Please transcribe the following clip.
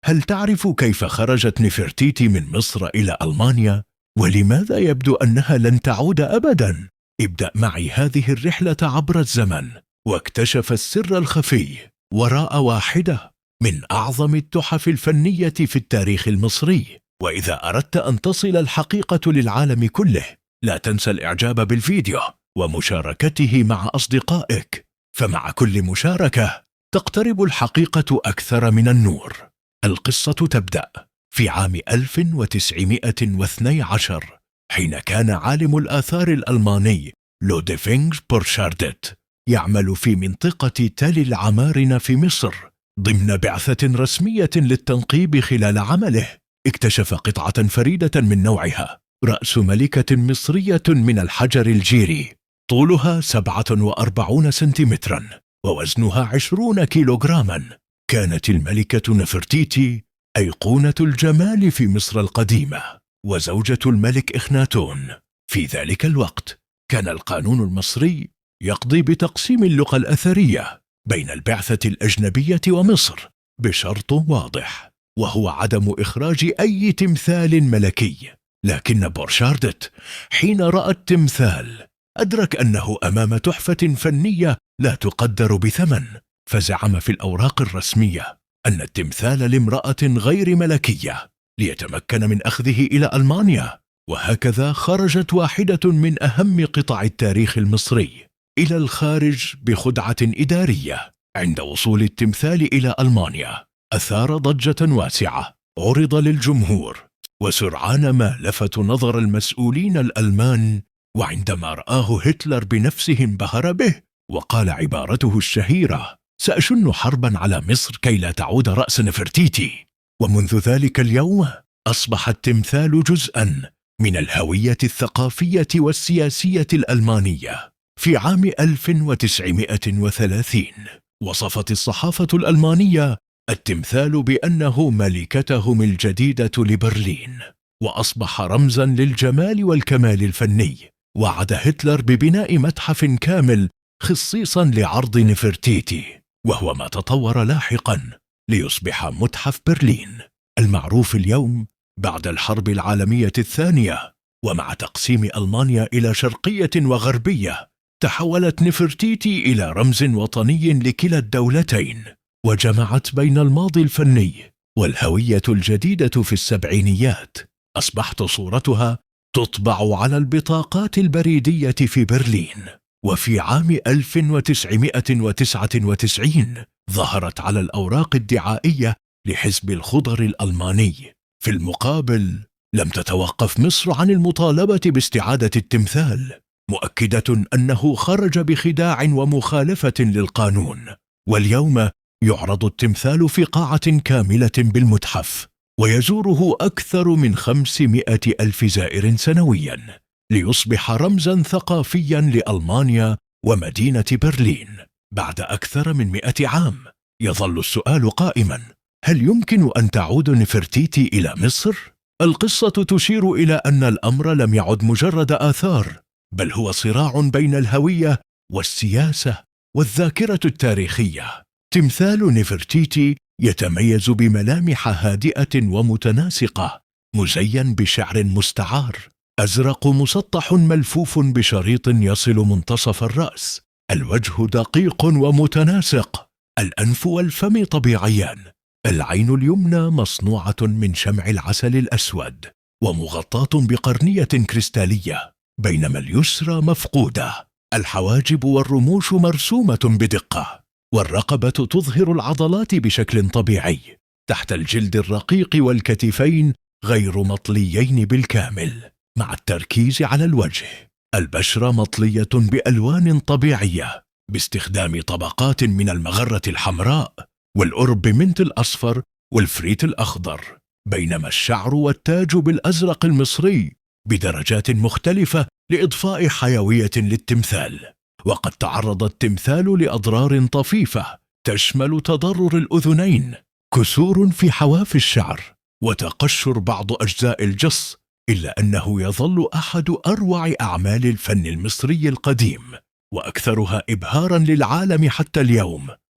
هل تعرف كيف خرجت نفرتيتي من مصر إلى ألمانيا؟ ولماذا يبدو أنها لن تعود أبداً؟ ابدأ معي هذه الرحلة عبر الزمن واكتشف السر الخفي وراء واحدة من أعظم التحف الفنية في التاريخ المصري. وإذا أردت أن تصل الحقيقة للعالم كله، لا تنسى الإعجاب بالفيديو ومشاركته مع أصدقائك، فمع كل مشاركة تقترب الحقيقة أكثر من النور. القصة تبدأ في عام 1912 حين كان عالم الآثار الألماني لوديفينغ بورشاردت يعمل في منطقة تل العمارنة في مصر ضمن بعثة رسمية للتنقيب. خلال عمله اكتشف قطعة فريدة من نوعها، رأس ملكة مصرية من الحجر الجيري، طولها 47 سنتيمترا ووزنها 20 كيلوغراما. كانت الملكة نفرتيتي أيقونة الجمال في مصر القديمة وزوجة الملك إخناتون. في ذلك الوقت كان القانون المصري يقضي بتقسيم اللقى الأثرية بين البعثة الأجنبية ومصر بشرط واضح، وهو عدم إخراج أي تمثال ملكي. لكن بورشاردت حين رأى التمثال أدرك أنه أمام تحفة فنية لا تقدر بثمن، فزعم في الأوراق الرسمية أن التمثال لامرأة غير ملكية ليتمكن من أخذه إلى ألمانيا. وهكذا خرجت واحدة من أهم قطع التاريخ المصري إلى الخارج بخدعة إدارية. عند وصول التمثال إلى ألمانيا أثار ضجة واسعة، عرض للجمهور، وسرعان ما لفت نظر المسؤولين الألمان. وعندما رآه هتلر بنفسه انبهر به وقال عبارته الشهيرة: سأشن حربا على مصر كي لا تعود رأس نفرتيتي. ومنذ ذلك اليوم أصبح التمثال جزءا من الهوية الثقافية والسياسية الألمانية. في عام 1930 وصفت الصحافة الألمانية التمثال بأنه ملكتهم الجديدة لبرلين، وأصبح رمزا للجمال والكمال الفني. وعد هتلر ببناء متحف كامل خصيصا لعرض نفرتيتي، وهو ما تطور لاحقا ليصبح متحف برلين المعروف اليوم بعد الحرب العالمية الثانية. ومع تقسيم ألمانيا إلى شرقية وغربية تحولت نفرتيتي إلى رمز وطني لكلا الدولتين، وجمعت بين الماضي الفني والهوية الجديدة. في السبعينيات أصبحت صورتها تطبع على البطاقات البريدية في برلين. وفي عام 1999 ظهرت على الأوراق الدعائية لحزب الخضر الألماني. في المقابل لم تتوقف مصر عن المطالبة باستعادة التمثال، مؤكدة أنه خرج بخداع ومخالفة للقانون. واليوم يعرض التمثال في قاعة كاملة بالمتحف، ويزوره أكثر من 500 ألف زائر سنويا، ليصبح رمزا ثقافيا لألمانيا ومدينة برلين. بعد أكثر من 100 عام يظل السؤال قائما: هل يمكن أن تعود نفرتيتي إلى مصر؟ القصة تشير إلى أن الأمر لم يعد مجرد آثار، بل هو صراع بين الهوية والسياسة والذاكرة التاريخية. تمثال نفرتيتي يتميز بملامح هادئة ومتناسقة، مزين بشعر مستعار أزرق مسطح ملفوف بشريط يصل منتصف الرأس. الوجه دقيق ومتناسق، الأنف والفم طبيعيان، العين اليمنى مصنوعة من شمع العسل الأسود ومغطاة بقرنية كريستالية، بينما اليسرى مفقودة. الحواجب والرموش مرسومة بدقة، والرقبة تظهر العضلات بشكل طبيعي. تحت الجلد الرقيق والكتفين غير مطليين بالكامل. مع التركيز على الوجه، البشرة مطلية بألوان طبيعية باستخدام طبقات من المغرة الحمراء والأوربمنت الأصفر والفريت الأخضر، بينما الشعر والتاج بالأزرق المصري بدرجات مختلفة لإضفاء حيوية للتمثال. وقد تعرض التمثال لأضرار طفيفة تشمل تضرر الأذنين، كسور في حواف الشعر، وتقشر بعض أجزاء الجص، إلا أنه يظل أحد أروع أعمال الفن المصري القديم وأكثرها إبهاراً للعالم حتى اليوم.